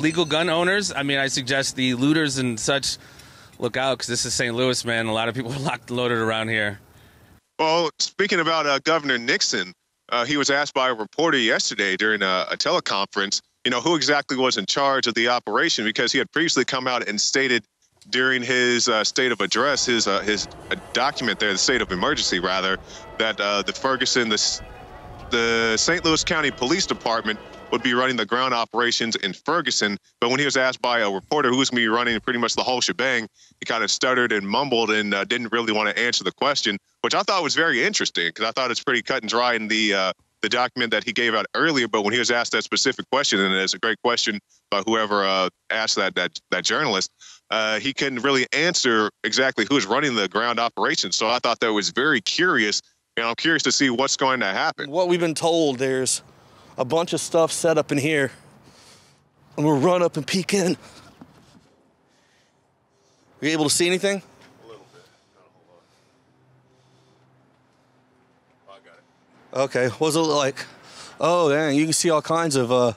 Legal gun owners, I mean, I suggest the looters and such look out, because this is St. Louis, man. A lot of people are locked and loaded around here. Well, speaking about Governor Nixon, he was asked by a reporter yesterday during a teleconference, who exactly was in charge of the operation, because he had previously come out and stated during his state of address, his document there, the state of emergency, rather, that the Ferguson, the St. Louis County Police Department would be running the ground operations in Ferguson. But when he was asked by a reporter who's going to be running pretty much the whole shebang, he kind of stuttered and mumbled and didn't really want to answer the question, which I thought was very interesting, because I thought it's pretty cut and dry in the document that he gave out earlier. But when he was asked that specific question, and it's a great question by whoever asked that journalist, he couldn't really answer exactly who's running the ground operations. So I thought that was very curious, and I'm curious to see what's going to happen. What we've been told, there's a bunch of stuff set up in here, and we'll run up and peek in. Are you able to see anything? A little bit, not a whole lot. Oh, I got it. Okay, what's it look like? Oh, dang, you can see all kinds of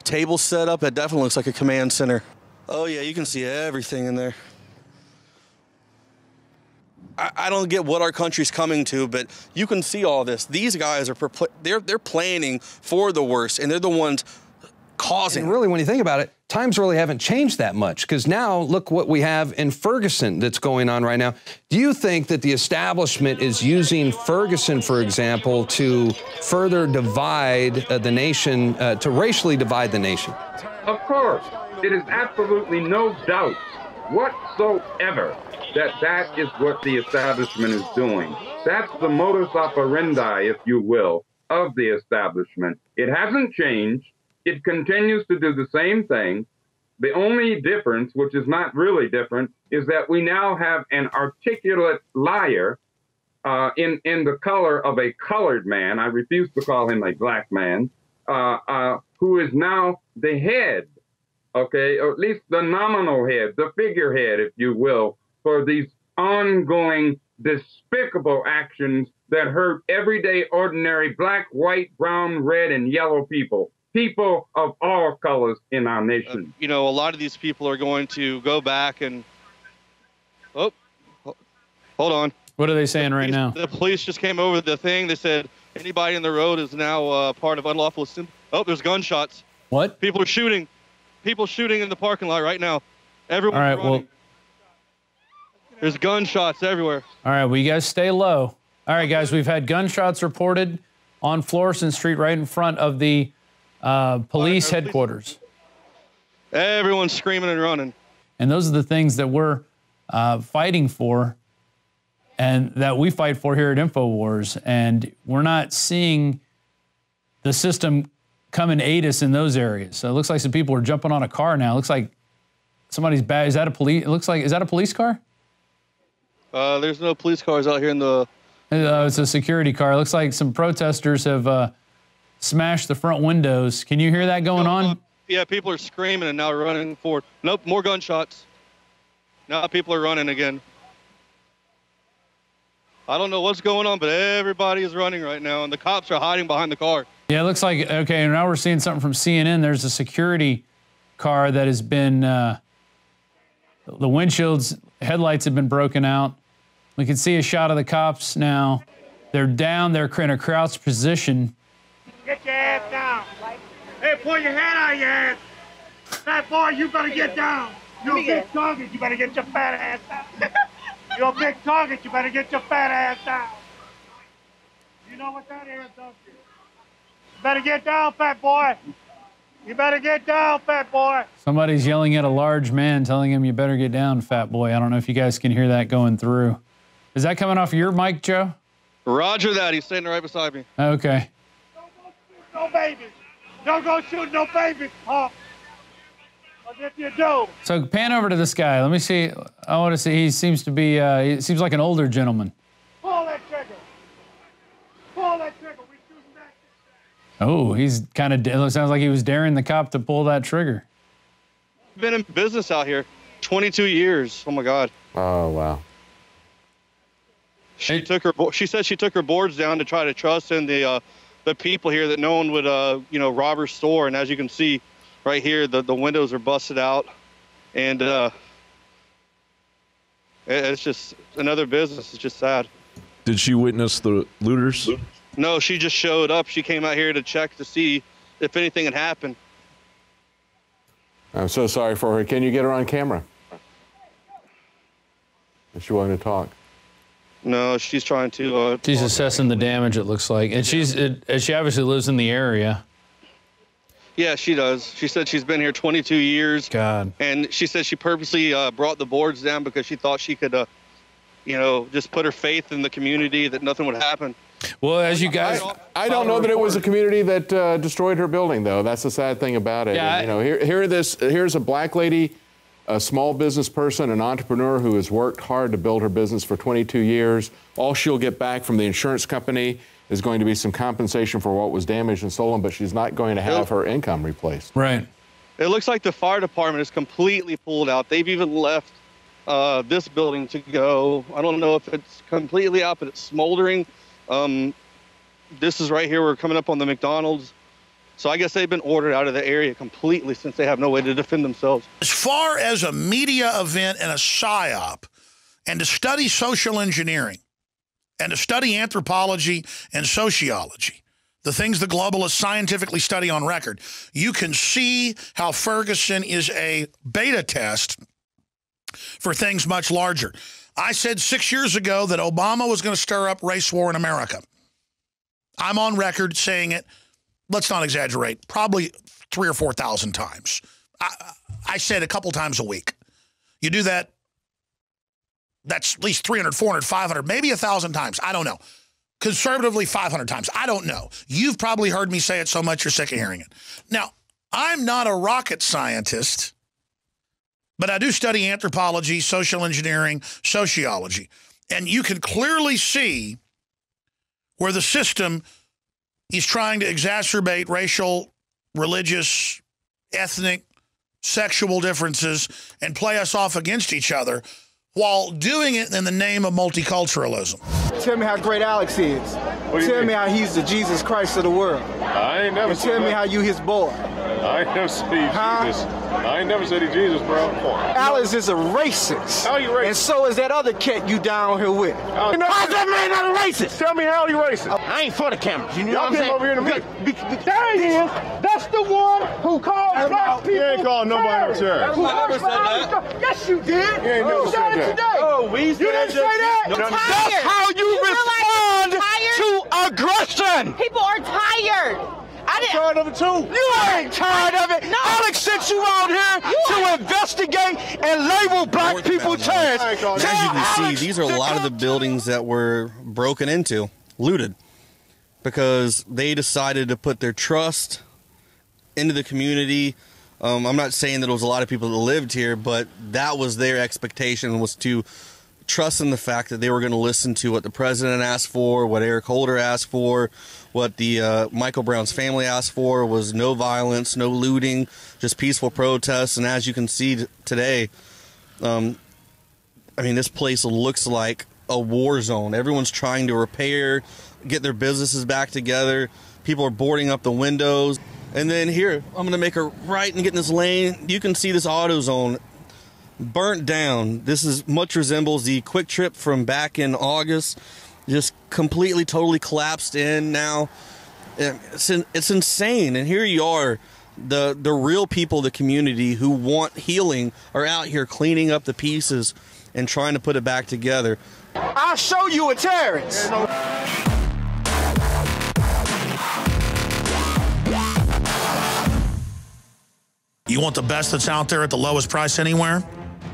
tables set up. That definitely looks like a command center. Oh, yeah, you can see everything in there. I don't get what our country's coming to, but you can see all this. These guys are they're planning for the worst, and they're the ones causing. And really, when you think about it, times really haven't changed that much, because now look what we have in Ferguson that's going on right now. Do you think that the establishment is using Ferguson, for example, to further divide the nation, to racially divide the nation? Of course, it is absolutely no doubt whatsoever that is what the establishment is doing. That's the modus operandi, if you will, of the establishment. It hasn't changed. It continues to do the same thing. The only difference, which is not really different, is that we now have an articulate liar in the color of a colored man. I refuse to call him a black man, who is now the head, okay, or at least the nominal head, the figurehead, if you will, for these ongoing despicable actions that hurt everyday, ordinary black, white, brown, red, and yellow people of all colors in our nation. A lot of these people are going to go back and, hold on. What are they saying right now? The police just came over the thing. They said anybody in the road is now part of unlawful assembly. Oh, there's gunshots. What? People are shooting. People shooting in the parking lot right now. Everyone's All right, running. well, there's gunshots everywhere. all right, well, you guys stay low. All right, guys, we've had gunshots reported on Florissant Street right in front of the police headquarters. Everyone's screaming and running. And those are the things that we're fighting for and that we fight for here at INFOWARS. And we're not seeing the system come and aid us in those areas. So it looks like some people are jumping on a car now. It looks like somebody's bad. Is that a police? It looks like, is that a police car? There's no police cars out here in the... It's a security car. It looks like some protesters have smashed the front windows. Can you hear that going on? Yeah, people are screaming and now running forward. Nope, more gunshots. Now people are running again. I don't know what's going on, but everybody is running right now, and the cops are hiding behind the car. Yeah, it looks like, okay, now we're seeing something from CNN. There's a security car that has been, the windshield's headlights have been broken out. We can see a shot of the cops now. They're down, they're in a crouched position. Get your ass down. Hey, pull your head out of your ass. Fat boy, you better get down. You're a big target, you better get your fat ass down. You're a big target, you better get your fat ass down. You know what that is, don't you? You better get down, fat boy. You better get down, fat boy. Somebody's yelling at a large man, telling him, you better get down, fat boy. I don't know if you guys can hear that going through. Is that coming off your mic, Joe? Roger that. He's standing right beside me. Okay. Don't go shoot no babies. Don't go shoot no babies, Pop. But if you do. So pan over to this guy. Let me see. I want to see. He seems to be, he seems like an older gentleman. Pull that trigger. Pull that trigger. We shooting back. Oh, he's kind of, it sounds like he was daring the cop to pull that trigger. Been in business out here 22 years. Oh my God. Oh, wow. She said she took her boards down to try to trust in the people here, that no one would, rob her store. And as you can see, right here, the windows are busted out, and it's just another business. It's just sad. Did she witness the looters? No, she just showed up. She came out here to check to see if anything had happened. I'm so sorry for her. Can you get her on camera? Is she wanting to talk? No, she's trying to. She's assessing the damage, it looks like. And she obviously lives in the area. Yeah, she does. She said she's been here 22 years. God. And she said she purposely brought the boards down because she thought she could, you know, just put her faith in the community that nothing would happen. Well, as you guys... I don't know that it was a community that destroyed her building, though. That's the sad thing about it. Yeah, And, you know, here's a black lady, a small business person, an entrepreneur who has worked hard to build her business for 22 years. All she'll get back from the insurance company is going to be some compensation for what was damaged and stolen, but she's not going to have her income replaced. Right. It looks like the fire department is completely pulled out. They've even left this building to go. I don't know if it's completely out, but it's smoldering. This is right here. We're coming up on the McDonald's. So I guess they've been ordered out of the area completely since they have no way to defend themselves. As far as a media event and a psyop, and to study social engineering, and to study anthropology and sociology, the things the globalists scientifically study on record, you can see how Ferguson is a beta test for things much larger. I said 6 years ago that Obama was going to stir up race war in America. I'm on record saying it, let's not exaggerate, probably 3,000 or 4,000 times. I said a couple times a week. You do that, that's at least 300, 400, 500, maybe 1,000 times. I don't know. Conservatively, 500 times. I don't know. You've probably heard me say it so much you're sick of hearing it. Now, I'm not a rocket scientist, but I do study anthropology, social engineering, sociology. And you can clearly see where the system is trying to exacerbate racial, religious, ethnic, sexual differences and play us off against each other while doing it in the name of multiculturalism. Tell me how great Alex is. Tell me how he's the Jesus Christ of the world. I ain't never said that. Tell me how you his boy. I ain't never said he's Jesus. I ain't never said he's Jesus, bro. Alex is a racist. How you racist? And so is that other cat you down here with. You know, how's that man not a racist? Tell me how you racist. I ain't for the cameras. You know what I'm saying? Over here to me. There he is. That's the one who called black people. You ain't called nobody no terrorist. I never said that. Yes, you did. You ain't never said that. Today. Oh, we you didn't say that. No, that's how you respond to aggression. People are tired. I'm tired of it too. You ain't tired of it. No. Alex sent you out here to investigate and label black people terrorists. As you can see, these are a lot of the buildings that were broken into, looted, because they decided to put their trust into the community. I'm not saying that it was a lot of people that lived here, but that was their expectation, was to trust in the fact that they were going to listen to what the president asked for, what Eric Holder asked for, what the Michael Brown's family asked for was no violence, no looting, just peaceful protests. And as you can see today, I mean, this place looks like a war zone. Everyone's trying to repair, get their businesses back together. People are boarding up the windows. And then here, I'm going to make a right and get in this lane. You can see this auto zone burnt down. This is much resembles the Quick Trip from back in August. Just completely, totally collapsed in now. It's insane. And here you are, the real people of the community who want healing are out here cleaning up the pieces and trying to put it back together. I'll show you a terrorist. You want the best that's out there at the lowest price anywhere?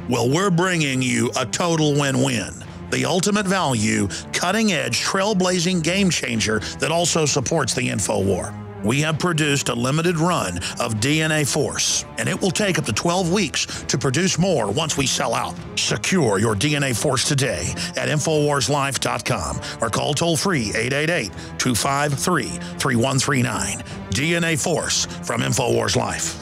Well, we're bringing you a total win-win. The ultimate value, cutting-edge, trailblazing game changer that also supports the InfoWar. We have produced a limited run of DNA Force, and it will take up to 12 weeks to produce more once we sell out. Secure your DNA Force today at InfoWarsLife.com or call toll-free 888-253-3139. DNA Force from InfoWars Life.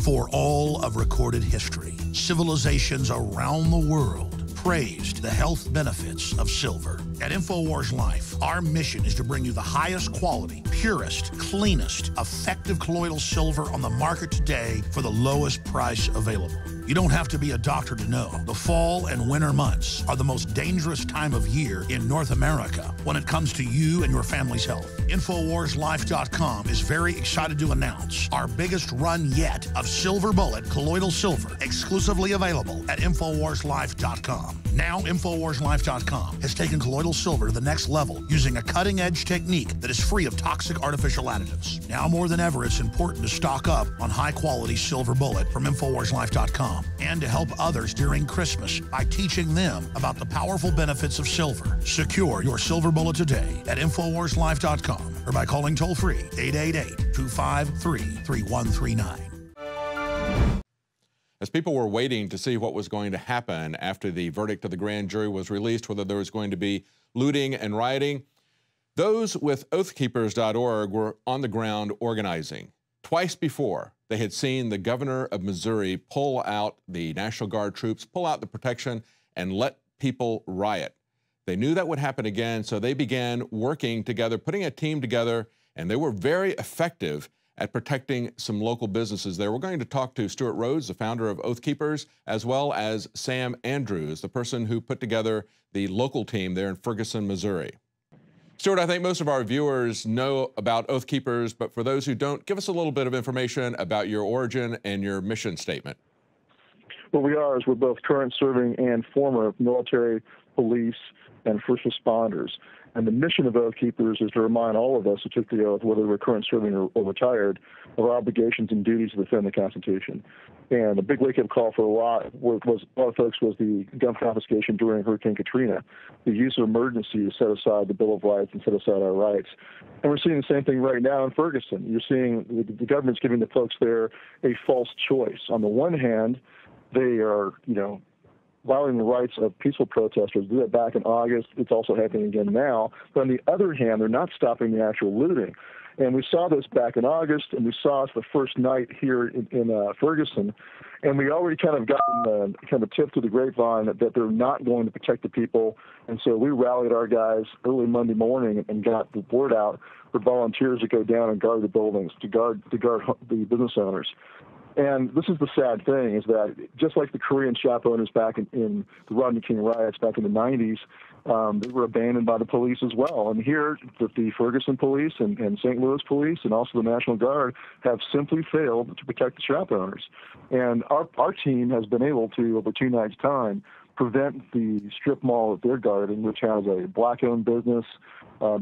For all of recorded history, civilizations around the world praised the health benefits of silver. At InfoWars Life, our mission is to bring you the highest quality, purest, cleanest, effective colloidal silver on the market today for the lowest price available. You don't have to be a doctor to know. The fall and winter months are the most dangerous time of year in North America when it comes to you and your family's health. InfoWarsLife.com is very excited to announce our biggest run yet of Silver Bullet colloidal silver, exclusively available at InfoWarsLife.com. Now, InfoWarsLife.com has taken colloidal silver to the next level using a cutting-edge technique that is free of toxic artificial additives. Now more than ever, it's important to stock up on high-quality Silver Bullet from InfoWarsLife.com and to help others during Christmas by teaching them about the powerful benefits of silver. Secure your Silver Bullet today at InfoWarsLife.com or by calling toll-free 888-253-3139. As people were waiting to see what was going to happen after the verdict of the grand jury was released, whether there was going to be looting and rioting, those with oathkeepers.org were on the ground organizing. Twice before, they had seen the governor of Missouri pull out the National Guard troops, pull out the protection, and let people riot. They knew that would happen again, so they began working together, putting a team together, and they were very effective at protecting some local businesses there. We're going to talk to Stuart Rhodes, the founder of Oath Keepers, as well as Sam Andrews, the person who put together the local team there in Ferguson, Missouri. Stuart, I think most of our viewers know about Oath Keepers, but for those who don't, give us a little bit of information about your origin and your mission statement. What we are is we're both current serving and former military, police, and first responders. And the mission of Oath Keepers is to remind all of us who took the oath, whether we're current serving or retired, of our obligations and duties to defend the Constitution. And a big wake-up call for a lot of folks was the gun confiscation during Hurricane Katrina, the use of emergency to set aside the Bill of Rights and set aside our rights. And we're seeing the same thing right now in Ferguson. You're seeing the government's giving the folks there a false choice. On the one hand, they are, violating the rights of peaceful protesters. Did that back in August. It's also happening again now. But on the other hand, they're not stopping the actual looting. And we saw this back in August, and we saw it the first night here in Ferguson. And we already kind of gotten a tip to the grapevine that they're not going to protect the people. And so we rallied our guys early Monday morning and got the word out for volunteers to go down and guard the buildings, to guard the business owners. And this is the sad thing, is that just like the Korean shop owners back in the Rodney King riots back in the 90s, they were abandoned by the police as well. And here, the Ferguson police and St. Louis police and also the National Guard have simply failed to protect the shop owners. And our team has been able to, over 2 nights' time, prevent the strip mall that they're guarding, which has a black-owned business,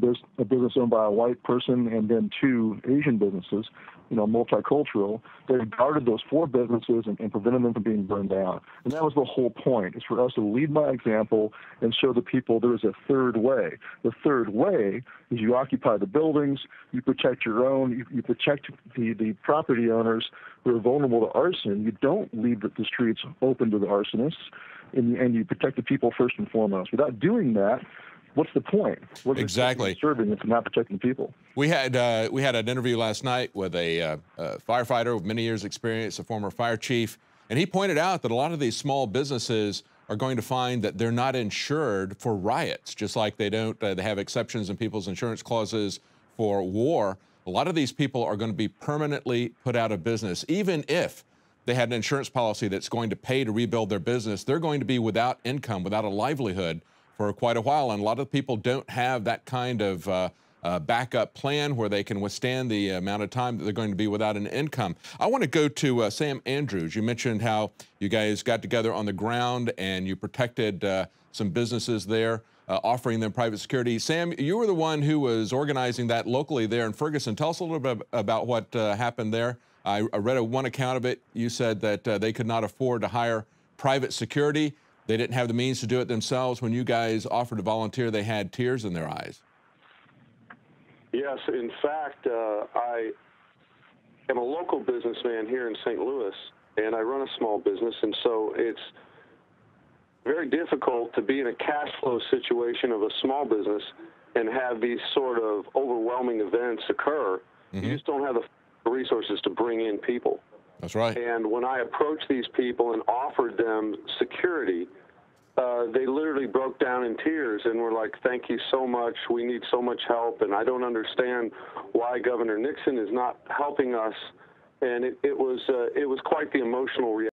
there's a business owned by a white person, and then 2 Asian businesses, multicultural. They've guarded those 4 businesses and prevented them from being burned down. And that was the whole point, is for us to lead by example and show the people there is a third way. The third way is you occupy the buildings, you protect your own, you protect the property owners who are vulnerable to arson. You don't leave the streets open to the arsonists, and you protect the people first and foremost. Without doing that, what's the point? Exactly. Serving if not protecting people. We had an interview last night with a firefighter with many years' experience, a former fire chief, and he pointed out that a lot of these small businesses are going to find that they're not insured for riots, just like they have exceptions in people's insurance clauses for war. A lot of these people are going to be permanently put out of business, even if they had an insurance policy that's going to pay to rebuild their business. They're going to be without income, without a livelihood for quite a while, and a lot of people don't have that kind of backup plan where they can withstand the amount of time that they're going to be without an income. I want to go to Sam Andrews. You mentioned how you guys got together on the ground and you protected some businesses there, offering them private security. Sam, you were the one who was organizing that locally there in Ferguson. Tell us a little bit about what happened there. I read one account of it. You said that they could not afford to hire private security. They didn't have the means to do it themselves. When you guys offered to volunteer, they had tears in their eyes. Yes, in fact, I am a local businessman here in St. Louis, and I run a small business, and so it's very difficult to be in a cash flow situation of a small business and have these sort of overwhelming events occur. Mm-hmm. You just don't have the resources to bring in people. That's right. And when I approached these people and offered them security, they literally broke down in tears and were like, "Thank you so much. We need so much help, and I don't understand why Governor Nixon is not helping us." And it was quite the emotional reaction.